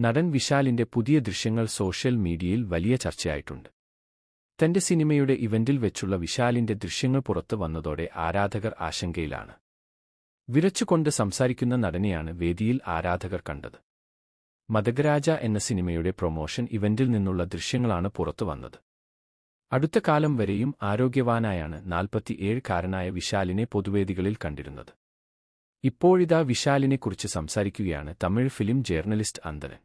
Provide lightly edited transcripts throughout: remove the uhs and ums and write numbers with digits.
നടൻ വിശാലിന്റെ പുതിയ ദൃശ്യങ്ങൾ സോഷ്യൽ മീഡിയയിൽ വലിയ ചർച്ചയായിട്ടുണ്ട്. തന്റെ സിനിമയുടെ ഇവന്റിൽ വെച്ചുള്ള വിശാലിന്റെ ദൃശ്യങ്ങൾ പുറത്തു വന്നതോടെ ആരാധകർ ആശങ്കയിലാണ്. വിറച്ചുകൊണ്ട് സംസാരിക്കുന്ന നടനെയാണ് വേദിയിൽ ആരാധകർ കണ്ടത്. മദഗരാജ എന്ന സിനിമയുടെ പ്രൊമോഷൻ ഇവന്റിൽ നിന്നുള്ള ദൃശ്യങ്ങളാണ് പുറത്തു വന്നത്. അടുത്ത കാലം വരെയും ആരോഗ്യവാനായാണ് 47-കാരനായ വിശാലിനെ പൊതുവേദികളിൽ കണ്ടിരുന്നത്. ഇപ്പോഴിതാ വിശാലിനെക്കുറിച്ച് സംസാരിക്കുകയാണ് തമിഴ് ഫിലിം ജേർണലിസ്റ്റ് അന്തനൻ.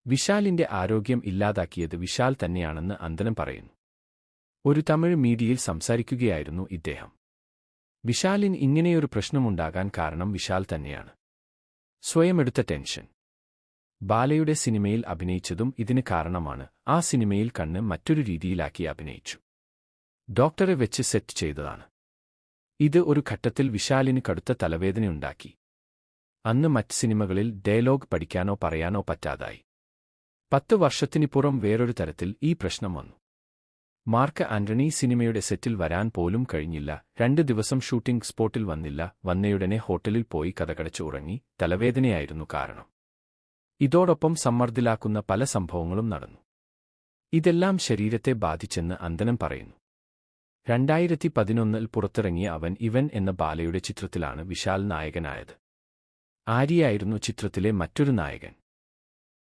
വിശാലിന്റെ ആരോഗ്യം ഇല്ലാതാക്കിയത് വിശാൽ തന്നെയാണെന്ന് അന്തനൻ പറയുന്നു. ഒരു തമിഴ് മീഡിയയിൽ സംസാരിക്കുകയായിരുന്നു ഇദ്ദേഹം. വിശാലിന് ഇങ്ങനെയൊരു പ്രശ്നമുണ്ടാകാൻ കാരണം വിശാൽ തന്നെയാണ്. സ്വയമെടുത്ത ടെൻഷൻ. ബാലയുടെ സിനിമയിൽ അഭിനയിച്ചതും ഇതിന് കാരണമാണ്. ആ സിനിമയിൽ കണ്ണ് മറ്റൊരു രീതിയിലാക്കി അഭിനയിച്ചു. ഡോക്ടറെ വെച്ച് സെറ്റ് ചെയ്തതാണ്. ഇത് ഒരു ഘട്ടത്തിൽ വിശാലിന് കടുത്ത തലവേദനയുണ്ടാക്കി. അന്ന് മറ്റ് സിനിമകളിൽ ഡയലോഗ് പഠിക്കാനോ പറയാനോ പറ്റാതായി. 10 വർഷത്തിനിപ്പുറം വേറൊരു തരത്തിൽ ഈ പ്രശ്നം വന്നു. മാർക്ക് ആന്റണി സിനിമയുടെ സെറ്റിൽ വരാൻ പോലും കഴിഞ്ഞില്ല. 2 ദിവസം ഷൂട്ടിംഗ് സ്പോട്ടിൽ വന്നില്ല. വന്നയുടനെ ഹോട്ടലിൽ പോയി കതകടച്ച് ഉറങ്ങി. തലവേദനയായിരുന്നു കാരണം. ഇതോടൊപ്പം സമ്മർദ്ദിലാക്കുന്ന പല സംഭവങ്ങളും നടന്നു. ഇതെല്ലാം ശരീരത്തെ ബാധിച്ചെന്ന് അന്തനൻ പറയുന്നു. 2011-ൽ പുറത്തിറങ്ങിയ ഇവൻ എന്ന ബാലയുടെ ചിത്രത്തിലാണ് വിശാൽ നായകനായത്. ആര്യയായിരുന്നു ചിത്രത്തിലെ മറ്റൊരു നായകൻ.